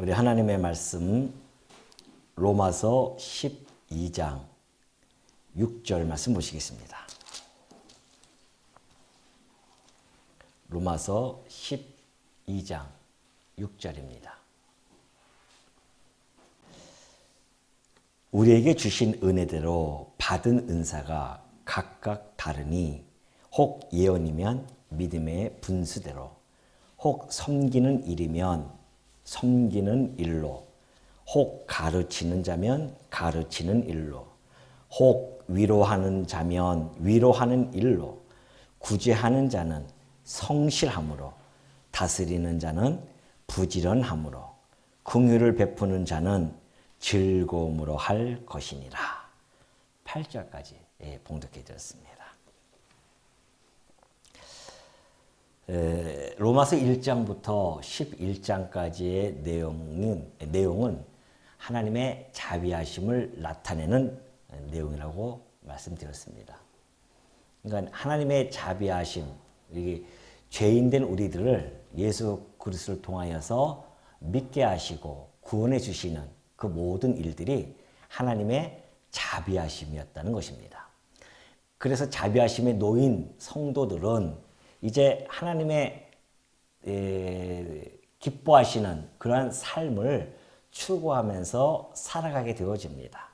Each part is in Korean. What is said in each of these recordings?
우리 하나님의 말씀 로마서 12장 6절 말씀 보시겠습니다. 로마서 12장 6절입니다. 우리에게 주신 은혜대로 받은 은사가 각각 다르니 혹 예언이면 믿음의 분수대로, 혹 섬기는 일이면 섬기는 일로, 혹 가르치는 자면 가르치는 일로, 혹 위로하는 자면 위로하는 일로, 구제하는 자는 성실함으로, 다스리는 자는 부지런함으로, 긍휼을 베푸는 자는 즐거움으로 할 것이니라. 8절까지 봉독해 드렸습니다. 로마서 1장부터 11장까지의 내용은 하나님의 자비하심을 나타내는 내용이라고 말씀드렸습니다. 그러니까 하나님의 자비하심, 이게 죄인된 우리들을 예수 그리스도를 통하여서 믿게 하시고 구원해 주시는 그 모든 일들이 하나님의 자비하심이었다는 것입니다. 그래서 자비하심에 놓인 성도들은 이제 하나님의 기뻐하시는 그러한 삶을 추구하면서 살아가게 되어집니다.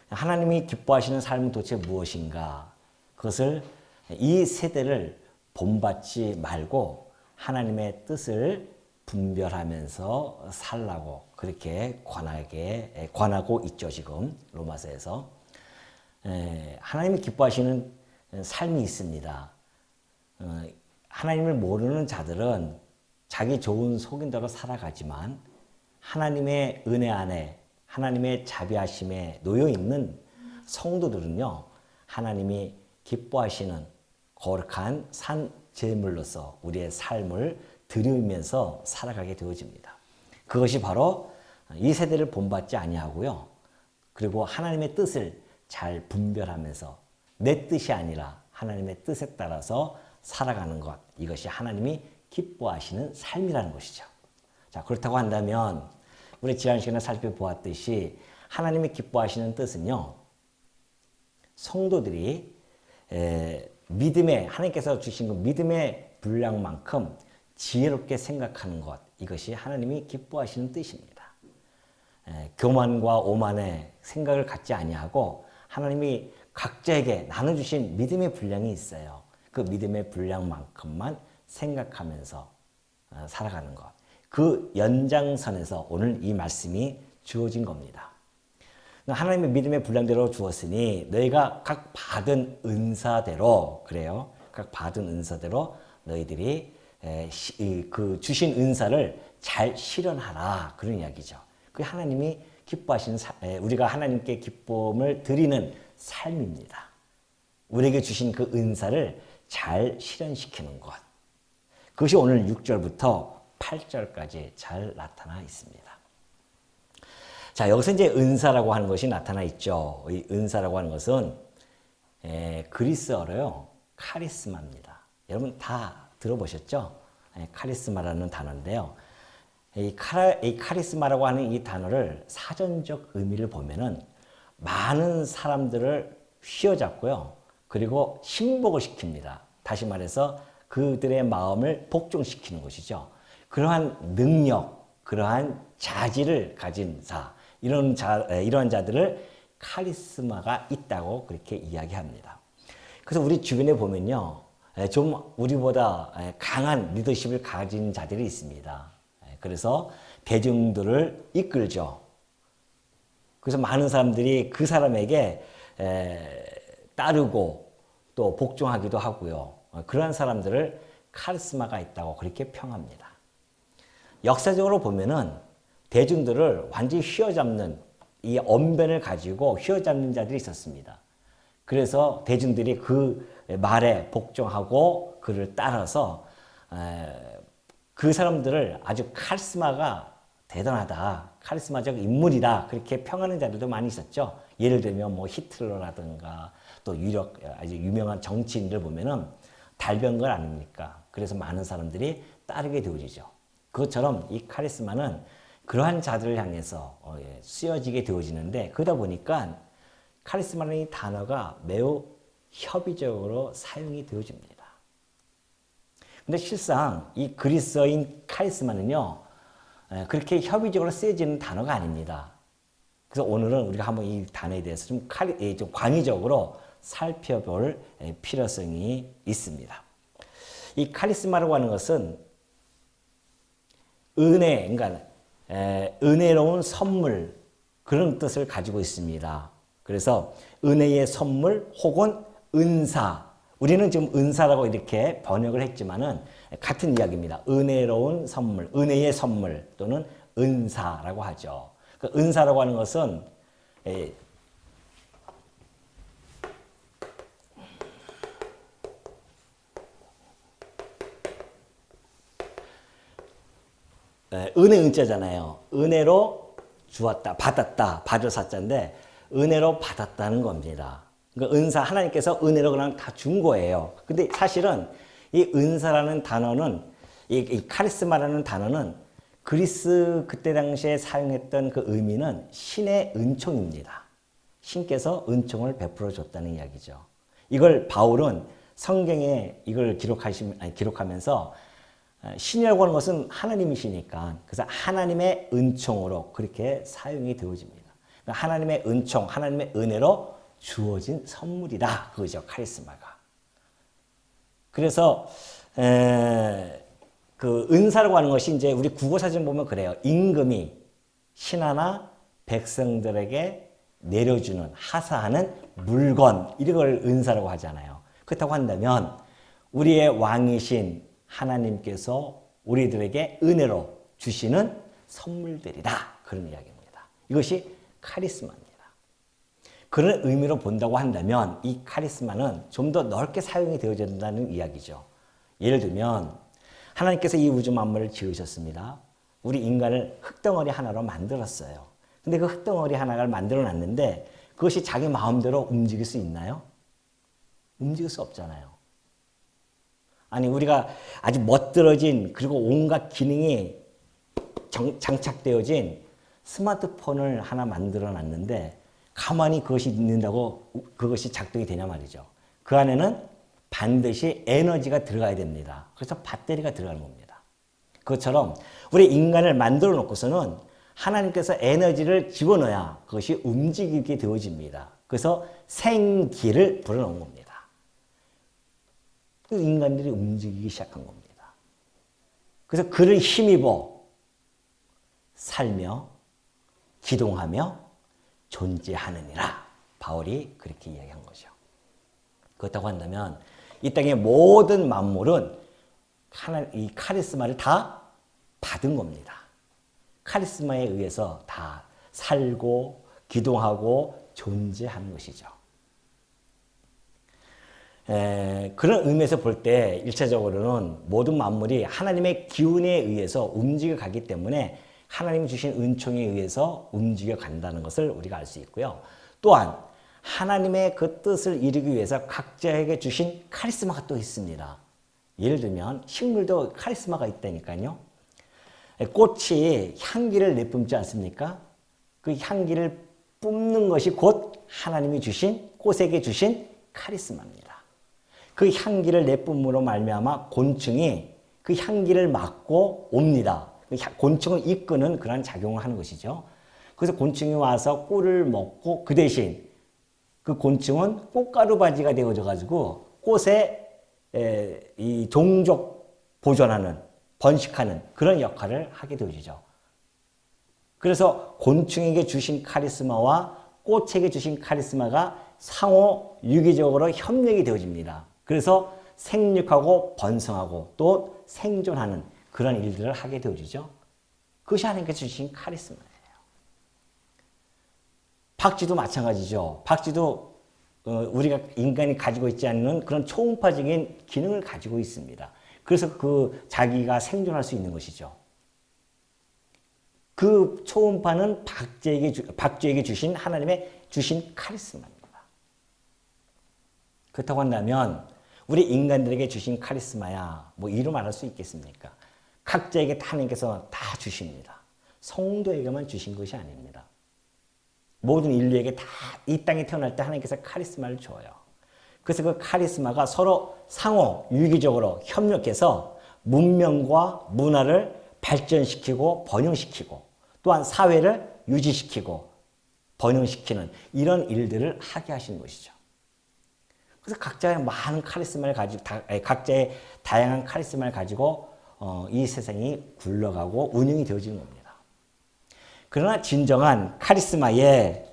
하나님이 기뻐하시는 삶은 도대체 무엇인가? 그것을 이 세대를 본받지 말고 하나님의 뜻을 분별하면서 살라고 그렇게 권하고 있죠. 지금 로마서에서 하나님이 기뻐하시는 삶이 있습니다. 하나님을 모르는 자들은 자기 좋은 속인대로 살아가지만 하나님의 은혜 안에 하나님의 자비하심에 놓여 있는 성도들은요, 하나님이 기뻐하시는 거룩한 산 제물로서 우리의 삶을 드리면서 살아가게 되어집니다. 그것이 바로 이 세대를 본받지 아니하고요, 그리고 하나님의 뜻을 잘 분별하면서 내 뜻이 아니라 하나님의 뜻에 따라서 살아가는 것, 이것이 하나님이 기뻐하시는 삶이라는 것이죠. 자, 그렇다고 한다면 우리 지난 시간에 살펴보았듯이 하나님이 기뻐하시는 뜻은요, 성도들이 믿음의, 하나님께서 주신 그 믿음의 분량만큼 지혜롭게 생각하는 것, 이것이 하나님이 기뻐하시는 뜻입니다. 교만과 오만의 생각을 갖지 아니하고 하나님이 각자에게 나눠주신 믿음의 분량이 있어요. 그 믿음의 분량만큼만 생각하면서 살아가는 것. 그 연장선에서 오늘 이 말씀이 주어진 겁니다. 하나님의 믿음의 분량대로 주었으니 너희가 각 받은 은사대로, 그래요. 각 받은 은사대로 너희들이 그 주신 은사를 잘 실현하라. 그런 이야기죠. 그 하나님이 기뻐하시는, 우리가 하나님께 기쁨을 드리는 삶입니다. 우리에게 주신 그 은사를 잘 실현시키는 것. 그것이 오늘 6절부터 8절까지 잘 나타나 있습니다. 자, 여기서 이제 은사라고 하는 것이 나타나 있죠. 이 은사라고 하는 것은 그리스어로요, 카리스마입니다. 여러분 다 들어보셨죠? 카리스마라는 단어인데요. 이 카리스마라고 하는 이 단어를 사전적 의미를 보면은 많은 사람들을 휘어잡고요, 그리고 신복을 시킵니다. 다시 말해서 그들의 마음을 복종시키는 것이죠. 그러한 능력, 그러한 자질을 가진 자, 이러한 자들을 카리스마가 있다고 그렇게 이야기합니다. 그래서 우리 주변에 보면요, 좀 우리보다 강한 리더십을 가진 자들이 있습니다. 그래서 대중들을 이끌죠. 그래서 많은 사람들이 그 사람에게 따르고 또 복종하기도 하고요. 그러한 사람들을 카리스마가 있다고 그렇게 평합니다. 역사적으로 보면은 대중들을 완전히 휘어잡는 이 언변을 가지고 휘어잡는 자들이 있었습니다. 그래서 대중들이 그 말에 복종하고 그를 따라서 그 사람들을 아주 카리스마가 대단하다, 카리스마적 인물이다, 그렇게 평하는 자들도 많이 있었죠. 예를 들면 뭐 히틀러라든가 또 아주 유명한 정치인들 보면은 달변걸 아닙니까? 그래서 많은 사람들이 따르게 되어지죠. 그것처럼 이 카리스마는 그러한 자들을 향해서 쓰여지게 되어지는데, 그러다 보니까 카리스마라는 이 단어가 매우 협의적으로 사용이 되어집니다. 근데 실상 이 그리스어인 카리스마는요, 그렇게 협의적으로 쓰여지는 단어가 아닙니다. 그래서 오늘은 우리가 한번 이 단어에 대해서 좀 광의적으로 살펴볼 필요성이 있습니다. 이 카리스마라고 하는 것은 은혜, 그러니까 은혜로운 선물, 그런 뜻을 가지고 있습니다. 그래서 은혜의 선물 혹은 은사, 우리는 지금 은사라고 이렇게 번역을 했지만은 같은 이야기입니다. 은혜로운 선물, 은혜의 선물 또는 은사라고 하죠. 그 은사라고 하는 것은 은혜 은자잖아요. 은혜로 주었다, 받았다, 받을 사자인데 은혜로 받았다는 겁니다. 그러니까 은사, 하나님께서 은혜로 그냥 다 준 거예요. 근데 사실은 이 은사라는 단어는, 이 카리스마라는 단어는 그리스 그때 당시에 사용했던 그 의미는 신의 은총입니다. 신께서 은총을 베풀어 줬다는 이야기죠. 이걸 바울은 성경에 이걸 기록하면서 신이라고 하는 것은 하나님이시니까, 그래서 하나님의 은총으로 그렇게 사용이 되어집니다. 그러니까 하나님의 은총, 하나님의 은혜로 주어진 선물이다, 그거죠, 카리스마가. 그래서 그 은사라고 하는 것이 이제 우리 국어사전 보면 그래요. 임금이 신하나 백성들에게 내려주는, 하사하는 물건, 이걸 은사라고 하잖아요. 그렇다고 한다면 우리의 왕이신 하나님께서 우리들에게 은혜로 주시는 선물들이다, 그런 이야기입니다. 이것이 카리스마입니다. 그런 의미로 본다고 한다면 이 카리스마는 좀 더 넓게 사용이 되어진다는 이야기죠. 예를 들면 하나님께서 이 우주 만물을 지으셨습니다. 우리 인간을 흙덩어리 하나로 만들었어요. 근데 그 흙덩어리 하나를 만들어 놨는데 그것이 자기 마음대로 움직일 수 있나요? 움직일 수 없잖아요. 아니, 우리가 아주 멋들어진, 그리고 온갖 기능이 장착되어진 스마트폰을 하나 만들어 놨는데 가만히 그것이 있는다고 그것이 작동이 되냐 말이죠. 그 안에는 반드시 에너지가 들어가야 됩니다. 그래서 배터리가 들어가는 겁니다. 그것처럼 우리 인간을 만들어 놓고서는 하나님께서 에너지를 집어넣어야 그것이 움직이게 되어집니다. 그래서 생기를 불어넣은 겁니다. 인간들이 움직이기 시작한 겁니다. 그래서 그를 힘입어 살며 기동하며 존재하느니라, 바울이 그렇게 이야기한 거죠. 그렇다고 한다면 이 땅의 모든 만물은 이 카리스마를 다 받은 겁니다. 카리스마에 의해서 다 살고 기동하고 존재하는 것이죠. 그런 의미에서 볼 때 1차적으로는 모든 만물이 하나님의 기운에 의해서 움직여 가기 때문에 하나님이 주신 은총에 의해서 움직여 간다는 것을 우리가 알 수 있고요. 또한 하나님의 그 뜻을 이루기 위해서 각자에게 주신 카리스마가 또 있습니다. 예를 들면 식물도 카리스마가 있다니까요. 꽃이 향기를 내뿜지 않습니까? 그 향기를 뿜는 것이 곧 하나님이 주신, 꽃에게 주신 카리스마입니다. 그 향기를 내뿜으로 말미암아 곤충이 그 향기를 맡고 옵니다. 곤충을 이끄는 그런 작용을 하는 것이죠. 그래서 곤충이 와서 꿀을 먹고 그 대신 그 곤충은 꽃가루 바지가 되어져 가지고 꽃에 이 종족 보존하는, 번식하는 그런 역할을 하게 되어지죠. 그래서 곤충에게 주신 카리스마와 꽃에게 주신 카리스마가 상호 유기적으로 협력이 되어집니다. 그래서 생육하고 번성하고 또 생존하는 그런 일들을 하게 되어지죠. 그것이 하나님께서 주신 카리스마예요. 박쥐도 마찬가지죠. 박쥐도 우리가 인간이 가지고 있지 않는 그런 초음파적인 기능을 가지고 있습니다. 그래서 그 자기가 생존할 수 있는 것이죠. 그 초음파는 박쥐에게 주신 하나님의 주신 카리스마입니다. 그렇다고 한다면 우리 인간들에게 주신 카리스마야 뭐 이루 말할 수 있겠습니까? 각자에게 하나님께서 다 주십니다. 성도에게만 주신 것이 아닙니다. 모든 인류에게 다 이 땅에 태어날 때 하나님께서 카리스마를 줘요. 그래서 그 카리스마가 서로 상호 유기적으로 협력해서 문명과 문화를 발전시키고 번영시키고 또한 사회를 유지시키고 번영시키는 이런 일들을 하게 하신 것이죠. 그래서 각자의 많은 카리스마를 가지고 각자의 다양한 카리스마를 가지고 이 세상이 굴러가고 운영이 되어지는 겁니다. 그러나 진정한 카리스마가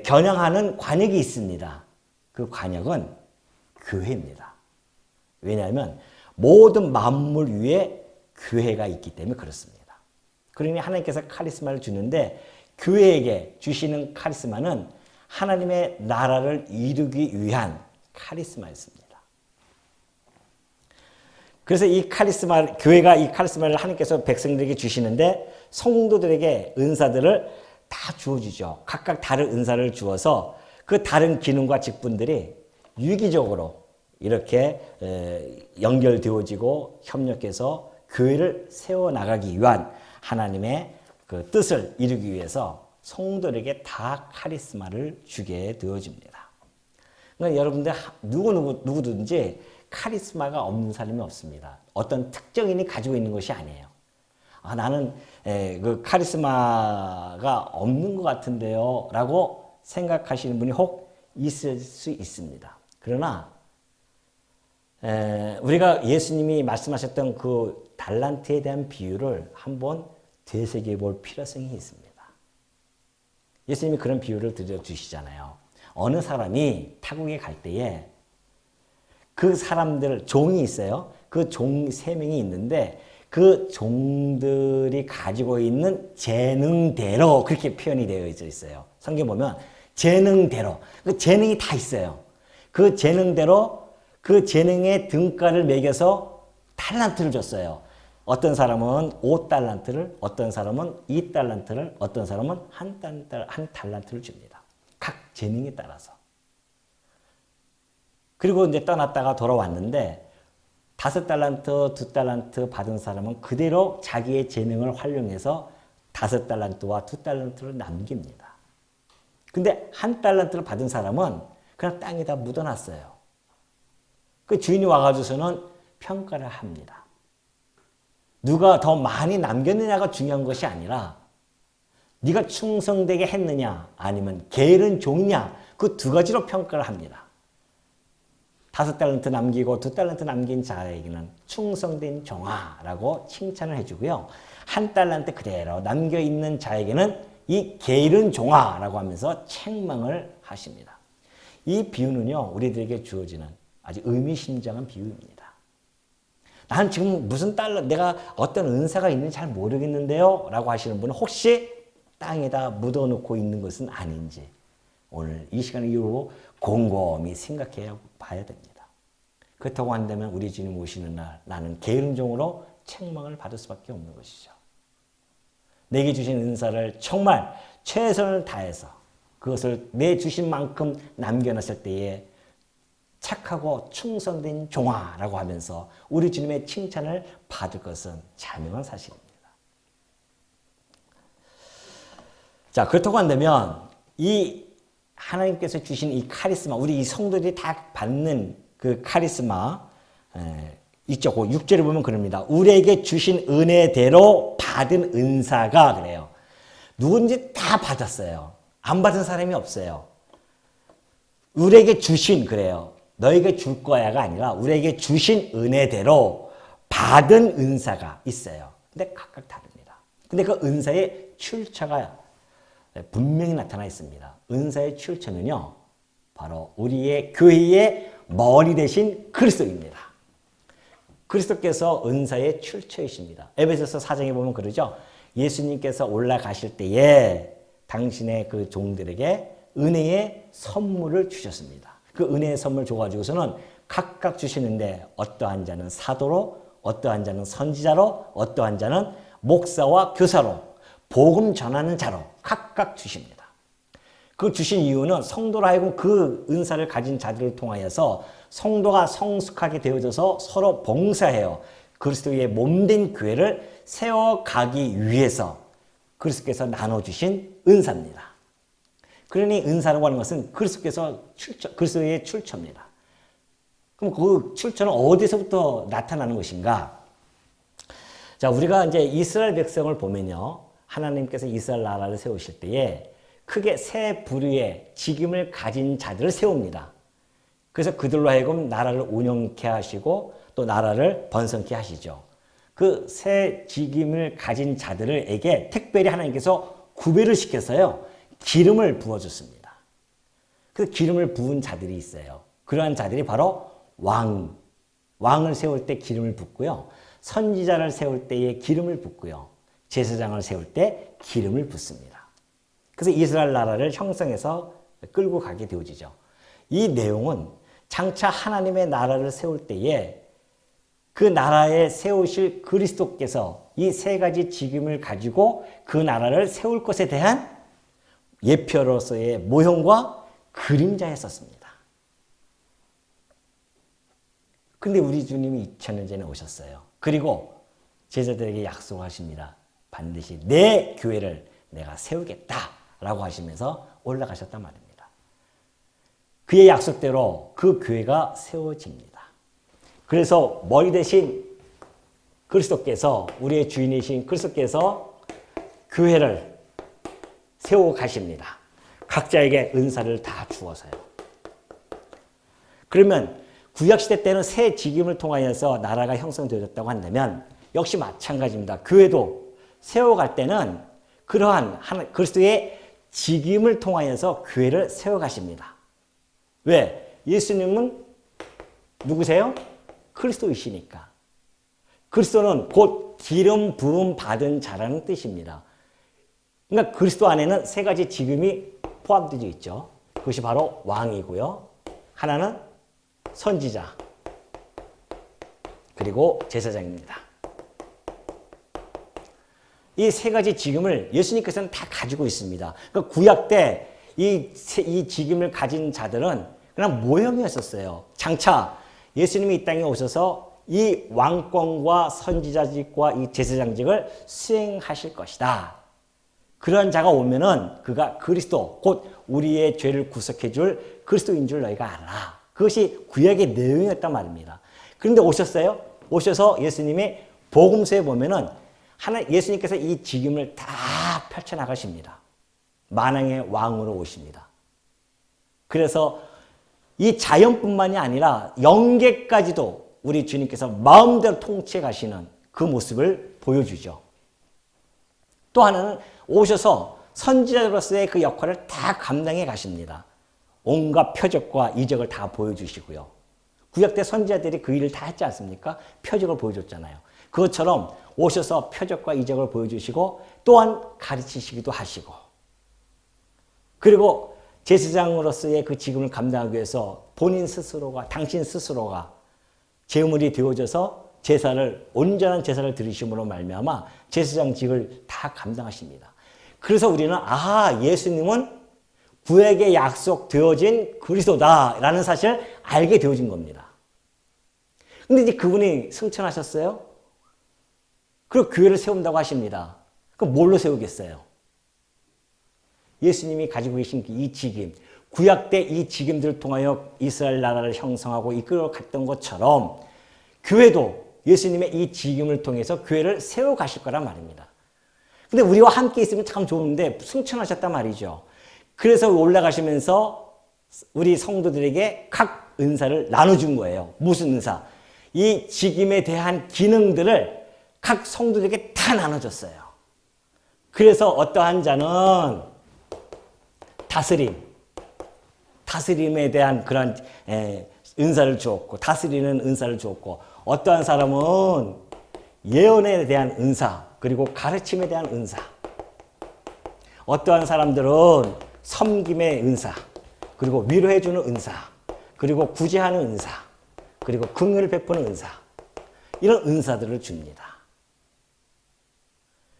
겨냥하는 관역이 있습니다. 그 관역은 교회입니다. 왜냐하면 모든 만물 위에 교회가 있기 때문에 그렇습니다. 그러니 하나님께서 카리스마를 주는데 교회에게 주시는 카리스마는 하나님의 나라를 이루기 위한 카리스마였습니다. 그래서 이 카리스마, 교회가 이 카리스마를 하나님께서 백성들에게 주시는데 성도들에게 은사들을 다 주어주죠. 각각 다른 은사를 주어서 그 다른 기능과 직분들이 유기적으로 이렇게 연결되어지고 협력해서 교회를 세워나가기 위한 하나님의 그 뜻을 이루기 위해서 성도들에게 다 카리스마를 주게 되어집니다. 그러니까 여러분들 누구든지 카리스마가 없는 사람이 없습니다. 어떤 특정인이 가지고 있는 것이 아니에요. 나는 그 카리스마가 없는 것 같은데요 라고 생각하시는 분이 혹 있을 수 있습니다. 그러나 우리가 예수님이 말씀하셨던 그 달란트에 대한 비유를 한번 되새겨 볼 필요성이 있습니다. 예수님이 그런 비유를 들려주시잖아요. 어느 사람이 타국에 갈 때에 그 사람들, 종이 있어요. 그 종 3명이 있는데 그 종들이 가지고 있는 재능대로 그렇게 표현이 되어 있어요. 성경 보면 재능대로. 그 재능이 다 있어요. 그 재능대로 그 재능의 등가를 매겨서 달란트를 줬어요. 어떤 사람은 5달란트를, 어떤 사람은 2달란트를, 어떤 사람은 한 달란트를 줍니다. 각 재능에 따라서. 그리고 이제 떠났다가 돌아왔는데 5달란트, 2달란트 받은 사람은 그대로 자기의 재능을 활용해서 5달란트와 2달란트를 남깁니다. 근데 1달란트를 받은 사람은 그냥 땅에다 묻어놨어요. 그 주인이 와가지고서는 평가를 합니다. 누가 더 많이 남겼느냐가 중요한 것이 아니라 네가 충성되게 했느냐 아니면 게으른 종이냐 그 2가지로 평가를 합니다. 5달란트 남기고 2달란트 남긴 자에게는 충성된 종아라고 칭찬을 해주고요. 1달란트 그대로 남겨있는 자에게는 이 게으른 종아라고 하면서 책망을 하십니다. 이 비유는요, 우리들에게 주어지는 아주 의미심장한 비유입니다. 난 지금 무슨 내가 어떤 은사가 있는지 잘 모르겠는데요 라고 하시는 분은 혹시 땅에다 묻어놓고 있는 것은 아닌지 오늘 이 시간을 이후로 곰곰이 생각해 봐야 됩니다. 그렇다고 한다면 우리 주님 오시는 날 나는 게으른 종으로 책망을 받을 수밖에 없는 것이죠. 내게 주신 은사를 정말 최선을 다해서 그것을 내 주신 만큼 남겨놨을 때에 착하고 충성된 종아라고 하면서 우리 주님의 칭찬을 받을 것은 자명한 사실입니다. 자, 그렇다고 한다면 이 하나님께서 주신 이 카리스마, 우리 이 성도들이 다 받는 그 카리스마 있죠. 그 6절에 보면 그럽니다. 우리에게 주신 은혜대로 받은 은사가 그래요. 누군지 다 받았어요. 안 받은 사람이 없어요. 우리에게 주신 그래요. 너에게 줄 거야가 아니라 우리에게 주신 은혜대로 받은 은사가 있어요. 근데 각각 다릅니다. 근데 그 은사의 출처가 분명히 나타나 있습니다. 은사의 출처는요, 바로 우리의 교회의 머리 대신 그리스도입니다. 그리스도께서 은사의 출처이십니다. 에베소서 4장에 보면 그러죠. 예수님께서 올라가실 때에 당신의 그 종들에게 은혜의 선물을 주셨습니다. 그 은혜의 선물 줘가지고서는 각각 주시는데 어떠한 자는 사도로, 어떠한 자는 선지자로, 어떠한 자는 목사와 교사로, 복음 전하는 자로 각각 주십니다. 그 주신 이유는 성도로 하여금 그 은사를 가진 자들을 통하여서 성도가 성숙하게 되어져서 서로 봉사해요. 그리스도의 몸된 교회를 세워가기 위해서 그리스도께서 나눠주신 은사입니다. 그러니 은사라고 하는 것은 그리스도의 출처입니다. 그럼 그 출처는 어디서부터 나타나는 것인가? 자, 우리가 이제 이스라엘 백성을 보면요. 하나님께서 이스라엘 나라를 세우실 때에 크게 세 부류의 직임을 가진 자들을 세웁니다. 그래서 그들로 하여금 나라를 운영케 하시고 또 나라를 번성케 하시죠. 그 세 직임을 가진 자들에게 특별히 하나님께서 구별을 시켜서요. 기름을 부어줬습니다. 그 기름을 부은 자들이 있어요. 그러한 자들이 바로 왕을 세울 때 기름을 붓고요. 선지자를 세울 때에 기름을 붓고요. 제사장을 세울 때 기름을 붓습니다. 그래서 이스라엘 나라를 형성해서 끌고 가게 되어지죠. 이 내용은 장차 하나님의 나라를 세울 때에 그 나라에 세우실 그리스도께서 이 세 가지 직임을 가지고 그 나라를 세울 것에 대한 예표로서의 모형과 그림자였었습니다. 근데 우리 주님이 2000년 전에 오셨어요. 그리고 제자들에게 약속하십니다. 반드시 내 교회를 내가 세우겠다라고 하시면서 올라가셨단 말입니다. 그의 약속대로 그 교회가 세워집니다. 그래서 머리 대신 그리스도께서 우리의 주인이신 그리스도께서 교회를 세워 가십니다. 각자에게 은사를 다 주어서요. 그러면 구약시대 때는 새 직임을 통하여서 나라가 형성되어졌다고 한다면 역시 마찬가지입니다. 교회도 세워갈 때는 그러한 그리스도의 직임을 통하여서 교회를 세워가십니다. 왜? 예수님은 누구세요? 그리스도이시니까. 그리스도는 곧 기름 부음 받은 자라는 뜻입니다. 그러니까 그리스도 안에는 세 가지 직임이 포함되어 있죠. 그것이 바로 왕이고요. 하나는 선지자, 그리고 제사장입니다. 이 세 가지 직임을 예수님께서는 다 가지고 있습니다. 그러니까 구약 때 이 직임을 가진 자들은 그냥 모형이었었어요. 장차 예수님이 이 땅에 오셔서 이 왕권과 선지자직과 이 제사장직을 수행하실 것이다. 그런 자가 오면은 그가 그리스도, 곧 우리의 죄를 구속해 줄 그리스도인 줄 너희가 알아. 그것이 구약의 내용이었단 말입니다. 그런데 오셨어요? 오셔서 예수님의 복음서에 보면은 예수님께서 이 직임을 다 펼쳐나가십니다. 만왕의 왕으로 오십니다. 그래서 이 자연뿐만이 아니라 영계까지도 우리 주님께서 마음대로 통치해 가시는 그 모습을 보여주죠. 또 하나는 오셔서 선지자로서의 그 역할을 다 감당해 가십니다. 온갖 표적과 이적을 다 보여주시고요. 구약 때 선지자들이 그 일을 다 했지 않습니까? 표적을 보여줬잖아요. 그것처럼 오셔서 표적과 이적을 보여주시고 또한 가르치시기도 하시고, 그리고 제사장으로서의 그 직임을 감당하기 위해서 본인 스스로가, 당신 스스로가 제물이 되어져서 온전한 제사를 드리심으로 말미암아 제사장직을 다 감당하십니다. 그래서 우리는 예수님은 구약에 약속되어진 그리스도다라는 사실을 알게 되어진 겁니다. 근데 이제 그분이 승천하셨어요? 그리고 교회를 세운다고 하십니다. 그럼 뭘로 세우겠어요? 예수님이 가지고 계신 이 직임, 구약 때 이 직임들을 통하여 이스라엘 나라를 형성하고 이끌어갔던 것처럼 교회도 예수님의 이 직임을 통해서 교회를 세워가실 거란 말입니다. 근데 우리와 함께 있으면 참 좋은데 승천하셨단 말이죠. 그래서 올라가시면서 우리 성도들에게 각 은사를 나눠준 거예요. 무슨 은사? 이 직임에 대한 기능들을 각 성도들에게 다 나눠줬어요. 그래서 어떠한 자는 다스림에 대한 그런 은사를 주었고, 다스리는 은사를 주었고, 어떠한 사람은 예언에 대한 은사, 그리고 가르침에 대한 은사, 어떠한 사람들은 섬김의 은사, 그리고 위로해주는 은사, 그리고 구제하는 은사, 그리고 긍휼을 베푸는 은사, 이런 은사들을 줍니다.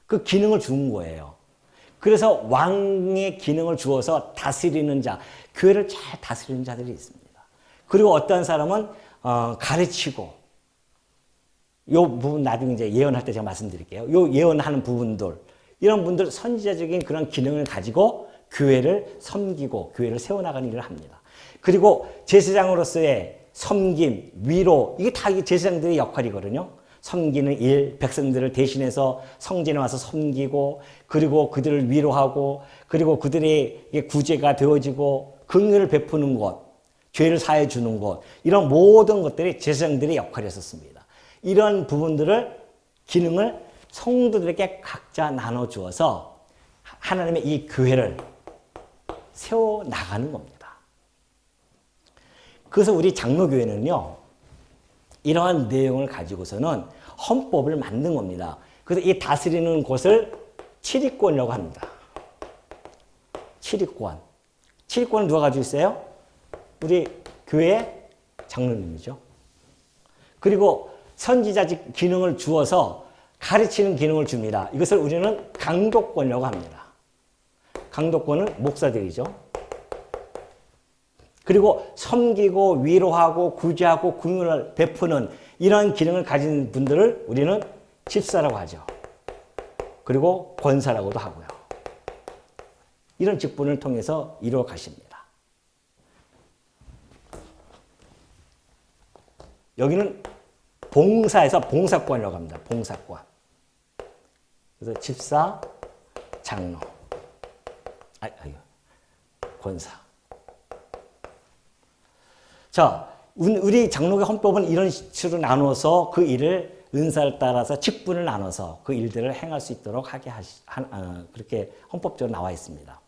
그 기능을 준 거예요. 그래서 왕의 기능을 주어서 다스리는 자, 교회를 잘 다스리는 자들이 있습니다. 그리고 어떤 사람은 가르치고, 요 부분 나중에 이제 예언할 때 제가 말씀드릴게요. 요 예언하는 부분들, 이런 분들 선지자적인 그런 기능을 가지고 교회를 섬기고 교회를 세워나가는 일을 합니다. 그리고 제사장으로서의 섬김, 위로, 이게 다 제사장들의 역할이거든요. 섬기는 일, 백성들을 대신해서 성전에 와서 섬기고, 그리고 그들을 위로하고, 그리고 그들의 구제가 되어지고, 긍휼을 베푸는 것, 죄를 사해 주는 것, 이런 모든 것들이 제사장들의 역할이었습니다. 이런 부분들을, 기능을 성도들에게 각자 나눠 주어서 하나님의 이 교회를 세워 나가는 겁니다. 그래서 우리 장로교회는요, 이러한 내용을 가지고서는 헌법을 만든 겁니다. 그래서 이 다스리는 곳을 치리권이라고 합니다. 치리권. 치리권을 누가 가지고 있어요? 우리 교회 장로님이죠. 그리고 선지자직 기능을 주어서 가르치는 기능을 줍니다. 이것을 우리는 강독권이라고 합니다. 강독권은 목사들이죠. 그리고 섬기고 위로하고 구제하고 긍휼을 베푸는 이런 기능을 가진 분들을 우리는 집사라고 하죠. 그리고 권사라고도 하고요. 이런 직분을 통해서 이루어 가십니다. 여기는 봉사에서 봉사권이라고 합니다. 봉사권. 그래서 집사, 장로, 권사. 자, 우리 장로교 헌법은 이런 식으로 나눠서 그 일을 은사를 따라서 직분을 나눠서 그 일들을 행할 수 있도록 하게 그렇게 헌법적으로 나와 있습니다.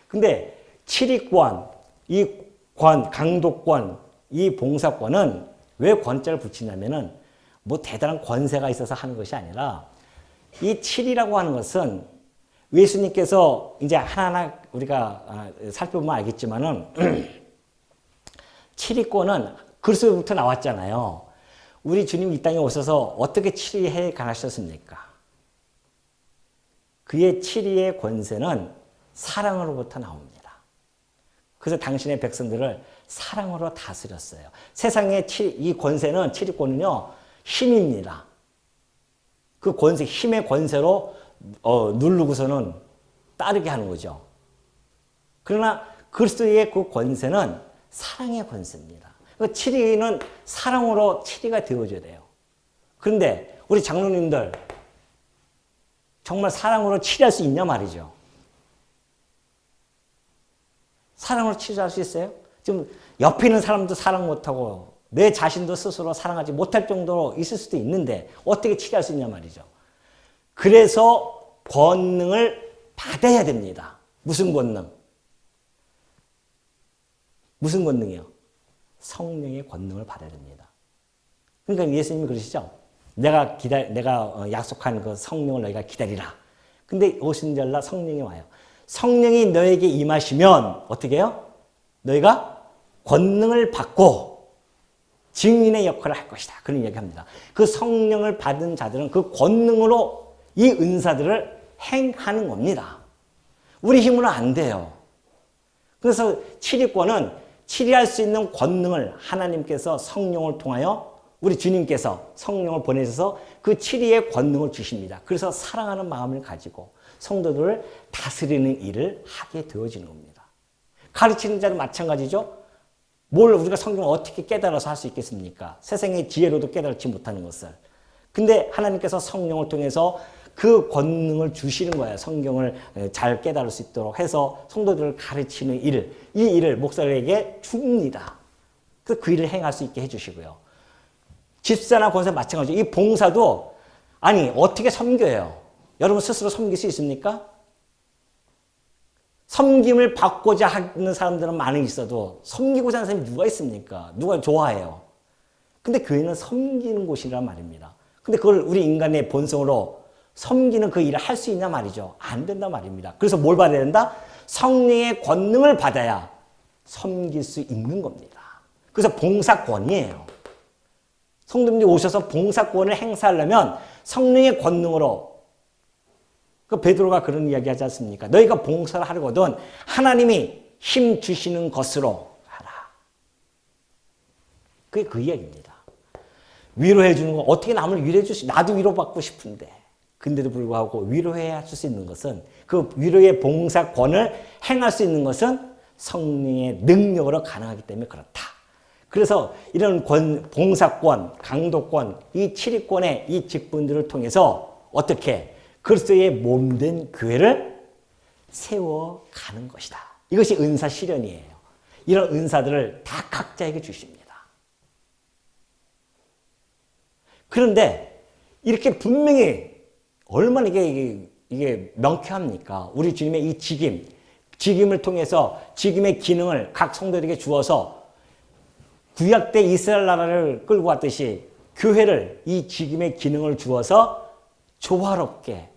근데 치리권, 이 강도권, 이 봉사권은 왜 권자를 붙이냐면은 뭐 대단한 권세가 있어서 하는 것이 아니라 이 치리라고 하는 것은 예수님께서 이제 하나하나 우리가 살펴보면 알겠지만은 치리권은 그리스도부터 나왔잖아요. 우리 주님 이 땅에 오셔서 어떻게 치리해 가셨습니까? 그의 치리의 권세는 사랑으로부터 나옵니다. 그래서 당신의 백성들을 사랑으로 다스렸어요. 세상의 이 권세는, 치리권은요, 힘입니다. 그 권세, 힘의 권세로 누르고서는 따르게 하는 거죠. 그러나 그리스도의 그 권세는 사랑의 권세입니다. 그 치리는 사랑으로 치리가 되어줘야 돼요. 그런데 우리 장로님들 정말 사랑으로 치리할 수 있냐 말이죠. 사랑으로 치리할 수 있어요? 지금 옆에 있는 사람도 사랑 못하고 내 자신도 스스로 사랑하지 못할 정도로 있을 수도 있는데 어떻게 치리할 수 있냐 말이죠. 그래서 권능을 받아야 됩니다. 무슨 권능? 무슨 권능이요? 성령의 권능을 받아야 됩니다. 그러니까 예수님이 그러시죠? 내가 약속한 그 성령을 너희가 기다리라. 근데 오순절날 성령이 와요. 성령이 너에게 임하시면 어떻게 해요? 너희가 권능을 받고 증인의 역할을 할 것이다. 그런 이야기합니다. 그 성령을 받은 자들은 그 권능으로 이 은사들을 행하는 겁니다. 우리 힘으로는 안 돼요. 그래서 치리권은 치리할 수 있는 권능을 하나님께서 성령을 통하여 우리 주님께서 성령을 보내셔서 그 치리의 권능을 주십니다. 그래서 사랑하는 마음을 가지고 성도들을 다스리는 일을 하게 되어지는 겁니다. 가르치는 자도 마찬가지죠. 뭘 우리가 성경을 어떻게 깨달아서 할 수 있겠습니까? 세상의 지혜로도 깨달지 못하는 것을. 근데 하나님께서 성령을 통해서 그 권능을 주시는 거예요. 성경을 잘 깨달을 수 있도록 해서 성도들을 가르치는 일, 이 일을 목사에게 줍니다. 그 일을 행할 수 있게 해주시고요. 집사나 권사 마찬가지죠. 이 봉사도 아니 어떻게 섬겨요? 여러분 스스로 섬길 수 있습니까? 섬김을 받고자 하는 사람들은 많이 있어도 섬기고자 하는 사람이 누가 있습니까? 누가 좋아해요? 근데 교회는 섬기는 곳이란 말입니다. 근데 그걸 우리 인간의 본성으로 섬기는 그 일을 할 수 있냐 말이죠. 안 된단 말입니다. 그래서 뭘 받아야 된다? 성령의 권능을 받아야 섬길 수 있는 겁니다. 그래서 봉사권이에요. 성도님들이 오셔서 봉사권을 행사하려면 성령의 권능으로 그 베드로가 그런 이야기 하지 않습니까? 너희가 봉사를 하려거든 하나님이 힘 주시는 것으로 하라. 그게 그 이야기입니다. 위로해 주는 거 어떻게 남을 위로해 줄 수, 나도 위로받고 싶은데. 근데도 불구하고 위로해야 줄 수 있는 것은 그 위로의 봉사권을 행할 수 있는 것은 성령의 능력으로 가능하기 때문에 그렇다. 그래서 이런 봉사권, 강도권, 이 7위권의 이 직분들을 통해서 어떻게 그리스도의 몸된 교회를 세워가는 것이다. 이것이 은사 실현이에요. 이런 은사들을 다 각자에게 주십니다. 그런데 이렇게 분명히 얼마나 이게 명쾌합니까? 우리 주님의 이 직임을 통해서 직임의 기능을 각 성도들에게 주어서 구약 때 이스라엘 나라를 끌고 왔듯이 교회를 이 직임의 기능을 주어서 조화롭게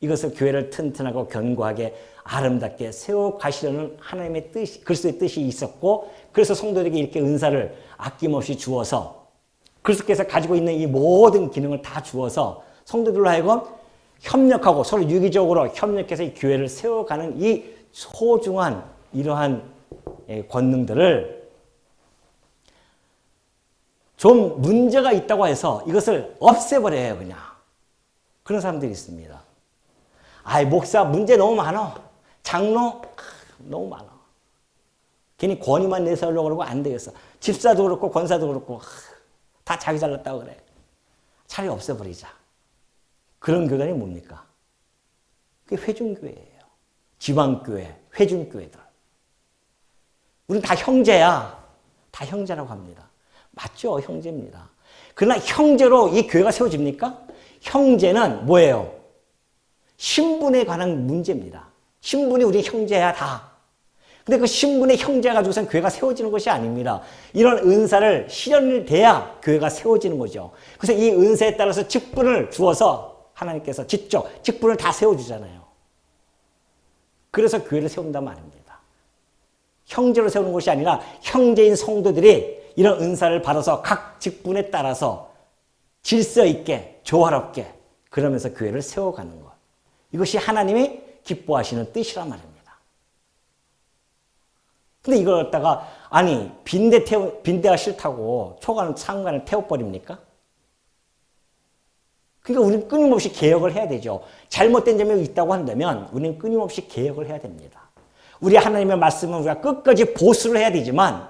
이것을 교회를 튼튼하고 견고하게 아름답게 세워 가시려는 하나님의 뜻이, 그리스도의 뜻이 있었고, 그래서 성도들에게 이렇게 은사를 아낌없이 주어서 그리스도께서 가지고 있는 이 모든 기능을 다 주어서 성도들로 하여금 협력하고 서로 유기적으로 협력해서 이 교회를 세워가는 이 소중한 이러한 권능들을 좀 문제가 있다고 해서 이것을 없애버려요, 그냥. 그런 사람들이 있습니다. 아이, 목사 문제 너무 많아. 장로 너무 많아. 괜히 권위만 내세우려고 그러고 안 되겠어. 집사도 그렇고 권사도 그렇고 다 자기 잘났다고 그래. 차라리 없애버리자. 그런 교단이 뭡니까? 그게 회중교회예요. 지방교회, 회중교회들. 우리는 다 형제야. 다 형제라고 합니다. 맞죠? 형제입니다. 그러나 형제로 이 교회가 세워집니까? 형제는 뭐예요? 신분에 관한 문제입니다. 신분이 우리 형제야 다. 근데 그 신분의 형제 가지고선 교회가 세워지는 것이 아닙니다. 이런 은사를 실현을 돼야 교회가 세워지는 거죠. 그래서 이 은사에 따라서 직분을 주어서 하나님께서 직분을 다 세워주잖아요. 그래서 교회를 세운단 말입니다. 형제로 세우는 것이 아니라 형제인 성도들이 이런 은사를 받아서 각 직분에 따라서 질서 있게 조화롭게 그러면서 교회를 세워가는 것. 이것이 하나님이 기뻐하시는 뜻이란 말입니다. 근데 이걸 갖다가 아니 빈대가 싫다고 초간 상관을 태워버립니까? 그러니까 우리는 끊임없이 개혁을 해야 되죠. 잘못된 점이 있다고 한다면 우리는 끊임없이 개혁을 해야 됩니다. 우리 하나님의 말씀은 우리가 끝까지 보수를 해야 되지만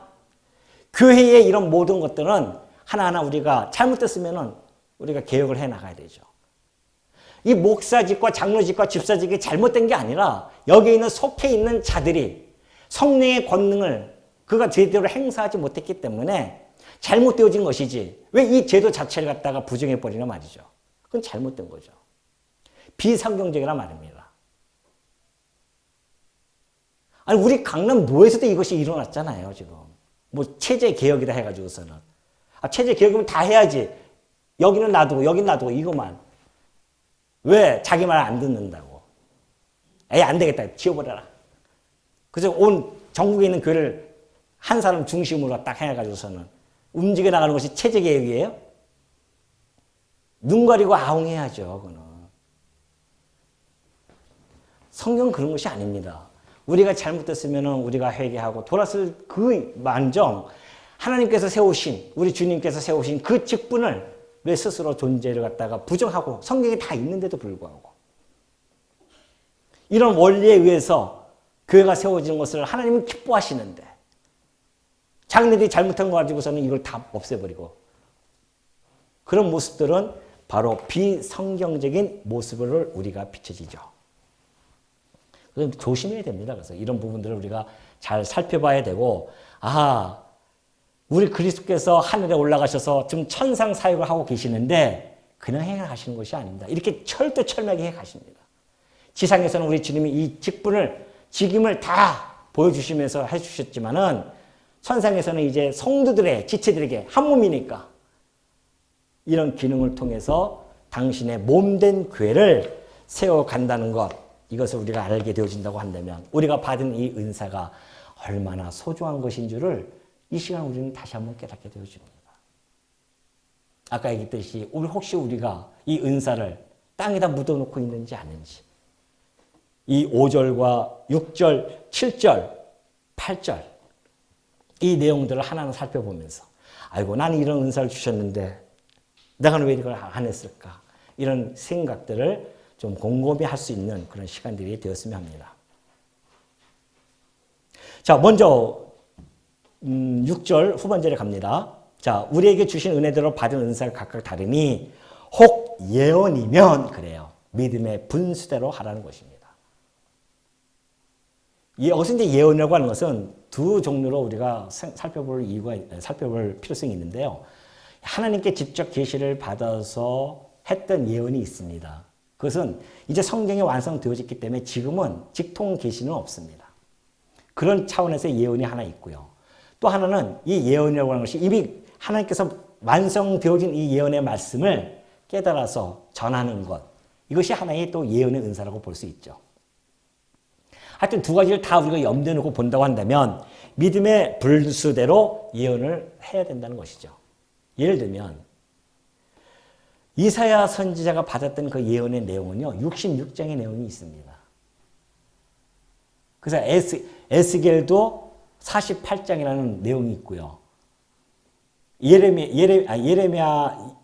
교회의 이런 모든 것들은 하나하나 우리가 잘못됐으면 우리가 개혁을 해 나가야 되죠. 이 목사직과 장로직과 집사직이 잘못된 게 아니라 여기 있는 속해 있는 자들이 성령의 권능을 그가 제대로 행사하지 못했기 때문에 잘못되어진 것이지 왜 이 제도 자체를 갖다가 부정해버리나 말이죠. 그건 잘못된 거죠. 비상경적이란 말입니다. 아니 우리 강남노에서도 이것이 일어났잖아요. 지금 뭐 체제 개혁이다 해가지고서는 체제 개혁이면 다 해야지. 여기는 놔두고 여기는 놔두고 이거만 왜 자기 말 안 듣는다고. 에이 안 되겠다. 지워버려라. 그래서 온 전국에 있는 교회를 한 사람 중심으로 딱 해가지고서는 움직여 나가는 것이 체제 개혁이에요? 눈 가리고 아웅해야죠. 그거는. 성경은 그런 것이 아닙니다. 우리가 잘못됐으면 우리가 회개하고 돌았을 그 만정 하나님께서 세우신 우리 주님께서 세우신 그 직분을 왜 스스로 존재를 갖다가 부정하고 성경에 다 있는데도 불구하고 이런 원리에 의해서 교회가 세워지는 것을 하나님은 기뻐하시는데 자기네들이 잘못한 거 가지고서는 이걸 다 없애버리고 그런 모습들은 바로 비성경적인 모습을 우리가 비춰지죠. 그래서 조심해야 됩니다. 그래서 이런 부분들을 우리가 잘 살펴봐야 되고 우리 그리스도께서 하늘에 올라가셔서 지금 천상 사역을 하고 계시는데 그냥 해 가시는 것이 아닙니다. 이렇게 철두철미하게 해 가십니다. 지상에서는 우리 주님이 이 직임을 다 보여주시면서 해주셨지만은 천상에서는 이제 성도들의 지체들에게 한 몸이니까 이런 기능을 통해서 당신의 몸된 교회를 세워간다는 것 이것을 우리가 알게 되어진다고 한다면 우리가 받은 이 은사가 얼마나 소중한 것인 줄을 이 시간 우리는 다시 한번 깨닫게 되어집니다. 아까 얘기했듯이 혹시 우리가 이 은사를 땅에다 묻어놓고 있는지 아닌지. 이 5절과 6절, 7절, 8절 이 내용들을 하나하나 살펴보면서 아이고 나는 이런 은사를 주셨는데 내가 왜 이걸 안 했을까? 이런 생각들을 좀 곰곰이 할 수 있는 그런 시간들이 되었으면 합니다. 자, 먼저 6절 후반절에 갑니다. 자, 우리에게 주신 은혜대로 받은 은사가 각각 다르니 혹 예언이면 그래요. 믿음의 분수대로 하라는 것입니다. 여기서 이제 예언이라고 하는 것은 두 종류로 우리가 살펴볼 필요성이 있는데요. 하나님께 직접 계시를 받아서 했던 예언이 있습니다. 그것은 이제 성경이 완성되어졌기 때문에 지금은 직통 계시는 없습니다. 그런 차원에서 예언이 하나 있고요. 또 하나는 이 예언이라고 하는 것이 이미 하나님께서 완성되어진 이 예언의 말씀을 깨달아서 전하는 것. 이것이 하나의 또 예언의 은사라고 볼 수 있죠. 하여튼 두 가지를 다 우리가 염두에 놓고 본다고 한다면 믿음의 분수대로 예언을 해야 된다는 것이죠. 예를 들면 이사야 선지자가 받았던 그 예언의 내용은요. 66장의 내용이 있습니다. 그래서 에스겔도 48장이라는 내용이 있고요. 예레미야가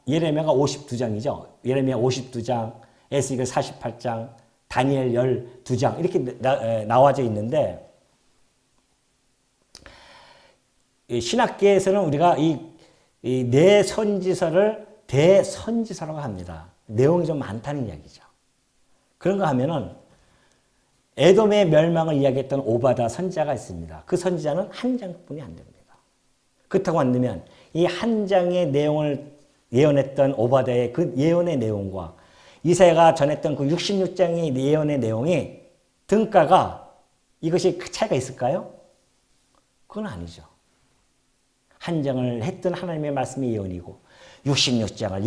52장이죠. 예레미야 52장, 에스겔 48장, 다니엘 12장 이렇게 나와져 있는데 신학계에서는 우리가 이 네 선지서를 대선지서라고 합니다. 내용이 좀 많다는 이야기죠. 그런가 하면은 에돔의 멸망을 이야기했던 오바다 선지자가 있습니다. 그 선지자는 한 장뿐이 안 됩니다. 그렇다고 한다면 이 한 장의 내용을 예언했던 오바다의 그 예언의 내용과 이사야가 전했던 그 66장의 예언의 내용이 등가가 이것이 차이가 있을까요? 그건 아니죠. 한 장을 했던 하나님의 말씀이 예언이고 66장을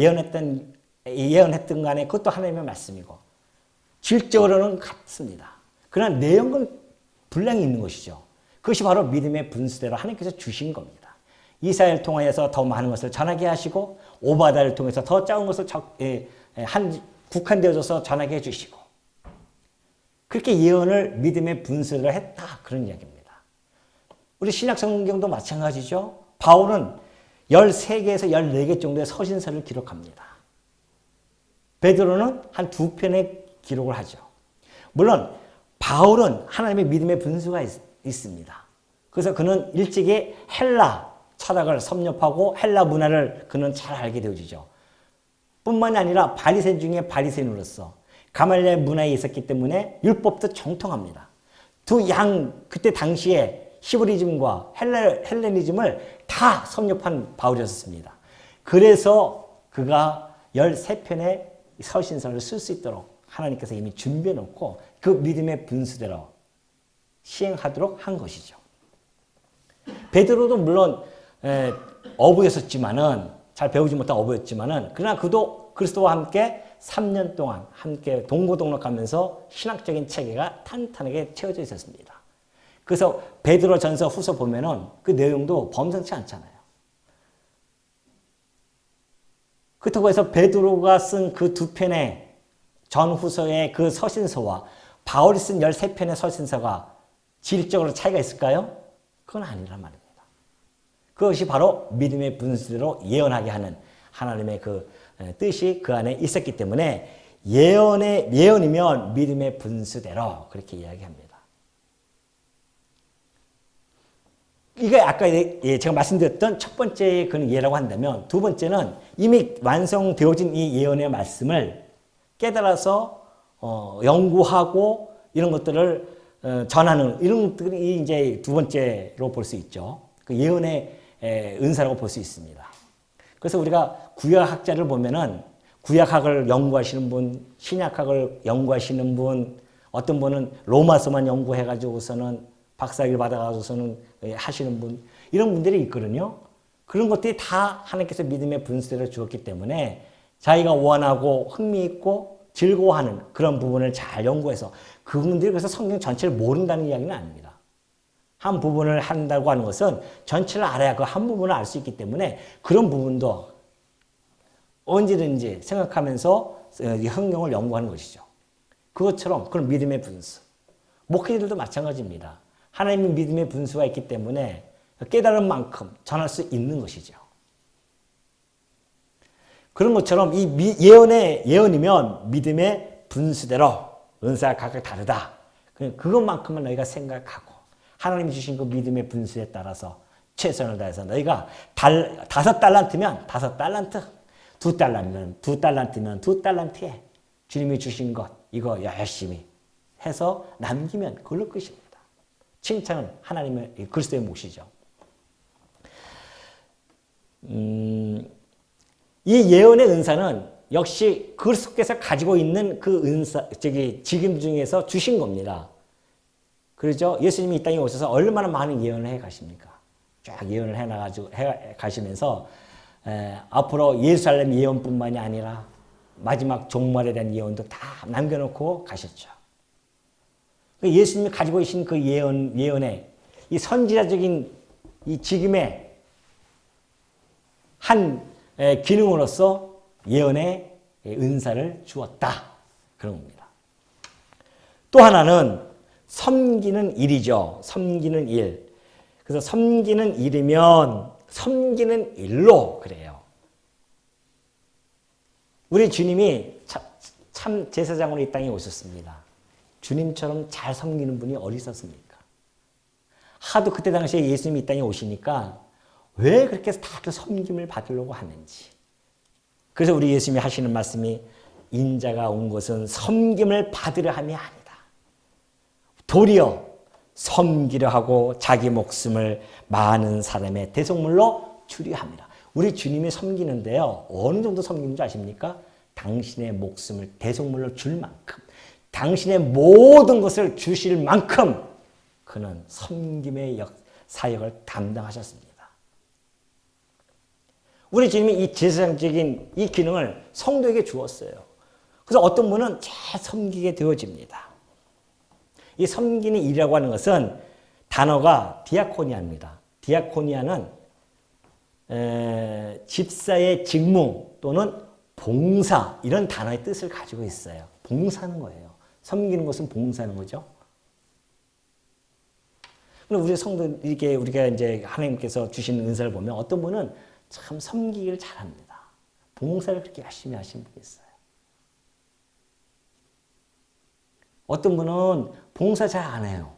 예언했던 간에 그것도 하나님의 말씀이고 질적으로는 같습니다. 그러나 내용은 분량이 있는 것이죠. 그것이 바로 믿음의 분수대로 하나님께서 주신 겁니다. 이사야를 통하여서 더 많은 것을 전하게 하시고 오바다를 통해서 더 작은 것을 국한되어져서 전하게 해주시고 그렇게 예언을 믿음의 분수대로 했다. 그런 이야기입니다. 우리 신약 성경도 마찬가지죠. 바울은 13개에서 14개 정도의 서신서를 기록합니다. 베드로는 한 2편의 기록을 하죠. 물론 바울은 하나님의 믿음의 분수가 있습니다. 그래서 그는 일찍이 헬라 철학을 섭렵하고 헬라 문화를 그는 잘 알게 되어지죠. 뿐만이 아니라 바리새인 중에 바리새인으로서 가말리엘 문화에 있었기 때문에 율법도 정통합니다. 그때 당시에 히브리즘과 헬레니즘을 다 섭렵한 바울이었습니다. 그래서 그가 13편의 서신서를 쓸 수 있도록 하나님께서 이미 준비해 놓고 그 믿음의 분수대로 시행하도록 한 것이죠. 베드로도 물론 어부였었지만은 잘 배우지 못한 어부였지만은 그러나 그도 그리스도와 함께 3년 동안 함께 동고동락하면서 신학적인 체계가 탄탄하게 채워져 있었습니다. 그래서 베드로 전서 후서 보면은 그 내용도 범상치 않잖아요. 그렇다고 해서 베드로가 쓴 그 2편의 전후서의 그 서신서와 바울이 쓴 13편의 서신서가 질적으로 차이가 있을까요? 그건 아니란 말입니다. 그것이 바로 믿음의 분수대로 예언하게 하는 하나님의 그 뜻이 그 안에 있었기 때문에 예언이면 믿음의 분수대로 그렇게 이야기합니다. 이게 아까 제가 말씀드렸던 첫 번째 그런 예라고 한다면 두 번째는 이미 완성되어진 이 예언의 말씀을 깨달아서 연구하고 이런 것들을 전하는 이런 것들이 이제 두 번째로 볼 수 있죠. 그 예언의 은사라고 볼 수 있습니다. 그래서 우리가 구약학자를 보면은 구약학을 연구하시는 분, 신약학을 연구하시는 분, 어떤 분은 로마서만 연구해가지고서는 박사학위를 받아가지고서는 하시는 분, 이런 분들이 있거든요. 그런 것들이 다 하나님께서 믿음의 분수대로 주었기 때문에 자기가 원하고 흥미있고 즐거워하는 그런 부분을 잘 연구해서 그분들이 그래서 성경 전체를 모른다는 이야기는 아닙니다. 한 부분을 한다고 하는 것은 전체를 알아야 그 한 부분을 알 수 있기 때문에 그런 부분도 언제든지 생각하면서 성경을 연구하는 것이죠. 그것처럼 그런 믿음의 분수. 목회자들도 마찬가지입니다. 하나님의 믿음의 분수가 있기 때문에 깨달은 만큼 전할 수 있는 것이죠. 그런 것처럼 이 예언이면 믿음의 분수대로 은사가 각각 다르다. 그것만큼은 너희가 생각하고 하나님이 주신 그 믿음의 분수에 따라서 최선을 다해서 너희가 5달란트면 5달란트, 2달란트면 2달란트면 2달란트에 주님이 주신 것 이거 열심히 해서 남기면 그걸로 끝입니다. 칭찬은 하나님의 그리스도의 몫이죠. 이 예언의 은사는 역시 그리스도께서 가지고 있는 그 은사, 지금 중에서 주신 겁니다. 그렇죠? 예수님이 이 땅에 오셔서 얼마나 많은 예언을 해 가십니까? 쫙 예언을 해 가시면서 앞으로 예루살렘 예언뿐만이 아니라 마지막 종말에 대한 예언도 다 남겨놓고 가셨죠. 예수님이 가지고 계신 그 예언의 이 선지자적인 이 지금의 한 기능으로서 예언의 은사를 주었다. 그런 겁니다. 또 하나는 섬기는 일이죠. 섬기는 일. 그래서 섬기는 일이면 섬기는 일로 그래요. 우리 주님이 참 제사장으로 이 땅에 오셨습니다. 주님처럼 잘 섬기는 분이 어디 있었습니까? 하도 그때 당시에 예수님이 이 땅에 오시니까 왜 그렇게 다들 섬김을 받으려고 하는지. 그래서 우리 예수님이 하시는 말씀이 인자가 온 것은 섬김을 받으려 함이 아니다. 도리어 섬기려 하고 자기 목숨을 많은 사람의 대속물로 주려 합니다. 우리 주님이 섬기는데요. 어느 정도 섬기는 줄 아십니까? 당신의 목숨을 대속물로 줄 만큼, 당신의 모든 것을 주실 만큼 그는 섬김의 사역을 담당하셨습니다. 우리 주님이 이 제사장적인 이 기능을 성도에게 주었어요. 그래서 어떤 분은 잘 섬기게 되어집니다. 이 섬기는 일이라고 하는 것은 단어가 디아코니아입니다. 디아코니아는 집사의 직무 또는 봉사 이런 단어의 뜻을 가지고 있어요. 봉사하는 거예요. 섬기는 것은 봉사하는 거죠. 그럼 우리 성도 이렇게 우리가 이제 하나님께서 주신 은사를 보면 어떤 분은 참 섬기기를 잘합니다. 봉사를 그렇게 열심히 하시는 분이 있어요. 어떤 분은 봉사 잘 안 해요.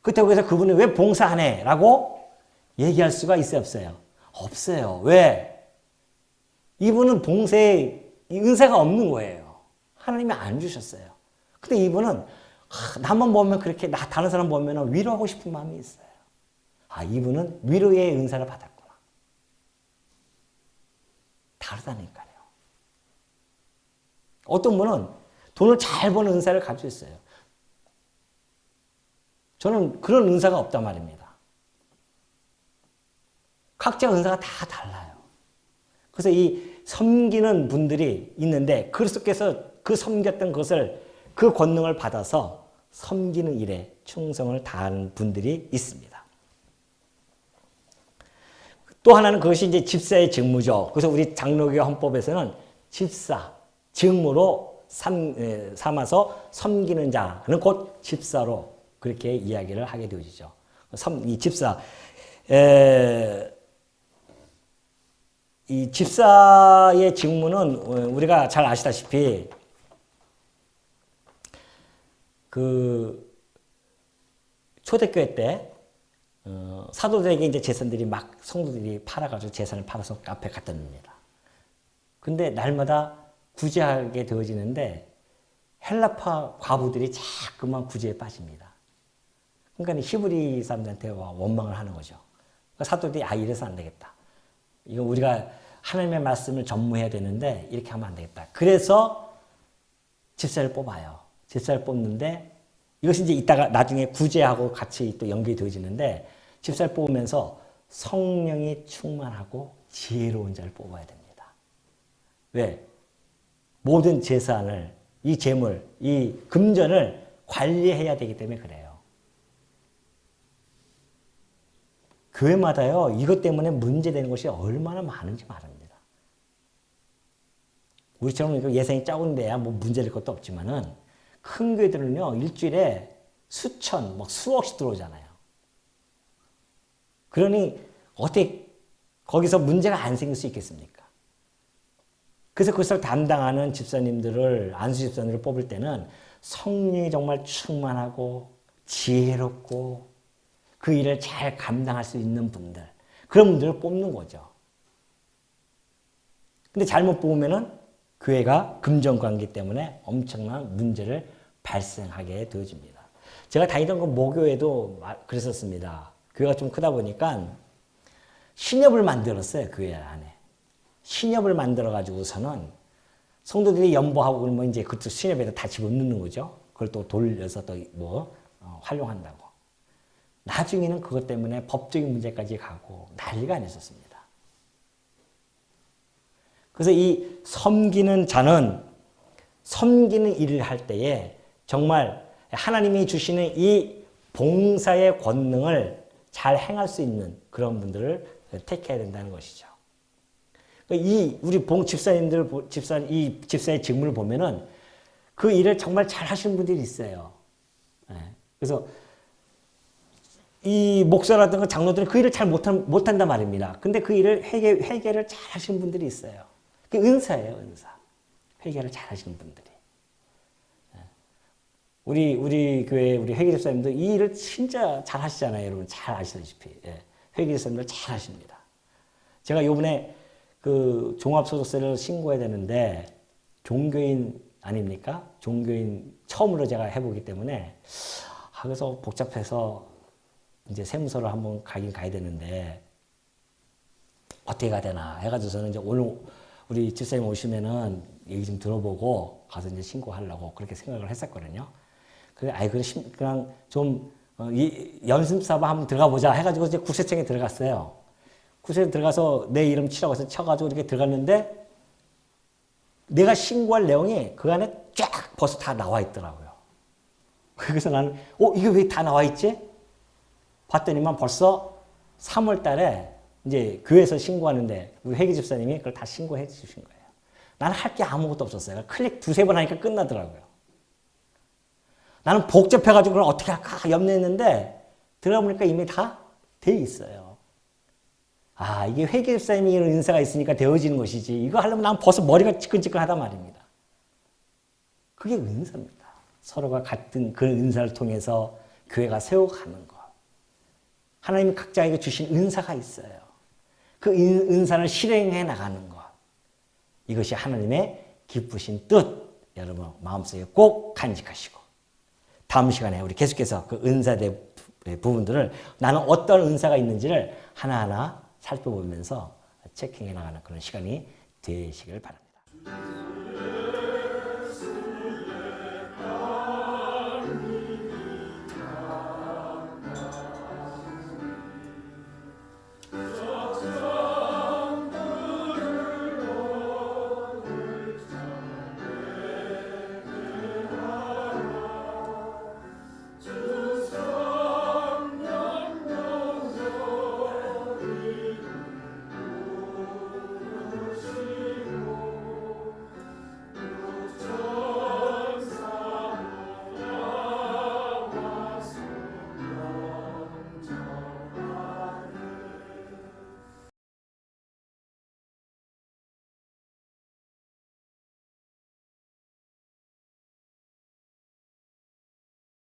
그렇다고 해서 그분이 왜 봉사 안 해? 라고 얘기할 수가 있어요, 없어요? 없어요. 왜? 이분은 봉사에 은사가 없는 거예요. 하나님이 안 주셨어요. 근데 이분은 나만 보면 그렇게 다른 사람 보면 위로하고 싶은 마음이 있어요. 이분은 위로의 은사를 받았구나. 다르다니까요. 어떤 분은 돈을 잘 버는 은사를 가지고 있어요. 저는 그런 은사가 없단 말입니다. 각자 은사가 다 달라요. 그래서 이 섬기는 분들이 있는데 그리스도께서 그 섬겼던 것을 그 권능을 받아서 섬기는 일에 충성을 다하는 분들이 있습니다. 또 하나는 그것이 이제 집사의 직무죠. 그래서 우리 장로교 헌법에서는 집사, 직무로 삼아서 섬기는 자는 곧 집사로 그렇게 이야기를 하게 되어지죠. 이 집사, 이 집사의 직무는 우리가 잘 아시다시피 그 초대교회 때 사도들에게 이제 재산들이 막 성도들이 팔아가지고 재산을 팔아서 카페 갖다 놉니다. 근데 날마다 구제하게 되어지는데 헬라파 과부들이 자꾸만 구제에 빠집니다. 그러니까 히브리 사람들한테 원망을 하는 거죠. 사도들이 이래서 안 되겠다. 이거 우리가 하나님의 말씀을 전무해야 되는데 이렇게 하면 안 되겠다. 그래서 집사를 뽑아요. 집사를 뽑는데 이것이 이제 이따가 나중에 구제하고 같이 또 연결이 되어지는데 집사를 뽑으면서 성령이 충만하고 지혜로운 자를 뽑아야 됩니다. 왜? 모든 재산을, 이 재물, 이 금전을 관리해야 되기 때문에 그래요. 교회마다요, 이것 때문에 문제되는 것이 얼마나 많은지 말합니다. 우리처럼 이거 예산이 적은 데야 뭐 문제될 것도 없지만은 큰 교회들은요 일주일에 수천, 뭐 수억씩 들어오잖아요. 그러니 어떻게 거기서 문제가 안 생길 수 있겠습니까? 그래서 그것을 담당하는 집사님들을 안수 집사님들을 뽑을 때는 성령이 정말 충만하고 지혜롭고 그 일을 잘 감당할 수 있는 분들 그런 분들을 뽑는 거죠. 근데 잘못 뽑으면은 교회가 금전관계 때문에 엄청난 문제를 발생하게 되어집니다. 제가 다니던 그 모교회도 그랬었습니다. 교회가 좀 크다 보니까 신협을 만들었어요. 교회 안에. 신협을 만들어 가지고서는 성도들이 연보하고 그러면 이제 그쪽 신협에다 다 집어넣는 거죠. 그걸 또 돌려서 또 뭐 활용한다고. 나중에는 그것 때문에 법적인 문제까지 가고 난리가 아니었습니다. 그래서 이 섬기는 자는 섬기는 일을 할 때에 정말 하나님이 주시는 이 봉사의 권능을 잘 행할 수 있는 그런 분들을 택해야 된다는 것이죠. 이 우리 집사님들 이 집사의 직무를 보면은 그 일을 정말 잘 하시는 분들이 있어요. 그래서 이 목사라든가 장로들은 그 일을 잘 못한단 말입니다. 근데 그 일을 회개를 잘 하시는 분들이 있어요. 그게 은사예요, 은사. 회개를 잘 하시는 분들이. 우리 교회, 우리 회계 집사님도 이 일을 진짜 잘 하시잖아요, 여러분. 잘 아시다시피. 회계 집사님들 잘 하십니다. 제가 요번에 그 종합소득세를 신고해야 되는데, 종교인 아닙니까? 종교인 처음으로 제가 해보기 때문에, 그래서 복잡해서 이제 세무서를 한번 가긴 가야 되는데, 어떻게 가야 되나 해가지고서는 이제 오늘 우리 집사님 오시면은 얘기 좀 들어보고 가서 이제 신고하려고 그렇게 생각을 했었거든요. 그래, 그냥 좀, 연습 삼아 한번 들어가 보자 해가지고 이제 국세청에 들어갔어요. 국세청에 들어가서 내 이름 치라고 해서 쳐가지고 이렇게 들어갔는데 내가 신고할 내용이 그 안에 쫙 벌써 다 나와 있더라고요. 그래서 나는, 이게 왜 다 나와 있지? 봤더니만 벌써 3월 달에 이제 교회에서 신고하는데 우리 회계 집사님이 그걸 다 신고해 주신 거예요. 나는 할 게 아무것도 없었어요. 클릭 두세 번 하니까 끝나더라고요. 나는 복잡해가지고 그걸 어떻게 할까 염려했는데 들어보니까 이미 다 돼 있어요. 이게 회계 집사님이 이런 은사가 있으니까 되어지는 것이지. 이거 하려면 난 벌써 머리가 지끈지끈하단 말입니다. 그게 은사입니다. 서로가 같은 그 은사를 통해서 교회가 세워가는 것. 하나님이 각자에게 주신 은사가 있어요. 그 은사를 실행해 나가는 것. 이것이 하나님의 기쁘신 뜻. 여러분 마음속에 꼭 간직하시고 다음 시간에 우리 계속해서 그 은사대 부분들을 나는 어떤 은사가 있는지를 하나하나 살펴보면서 체킹해 나가는 그런 시간이 되시길 바랍니다.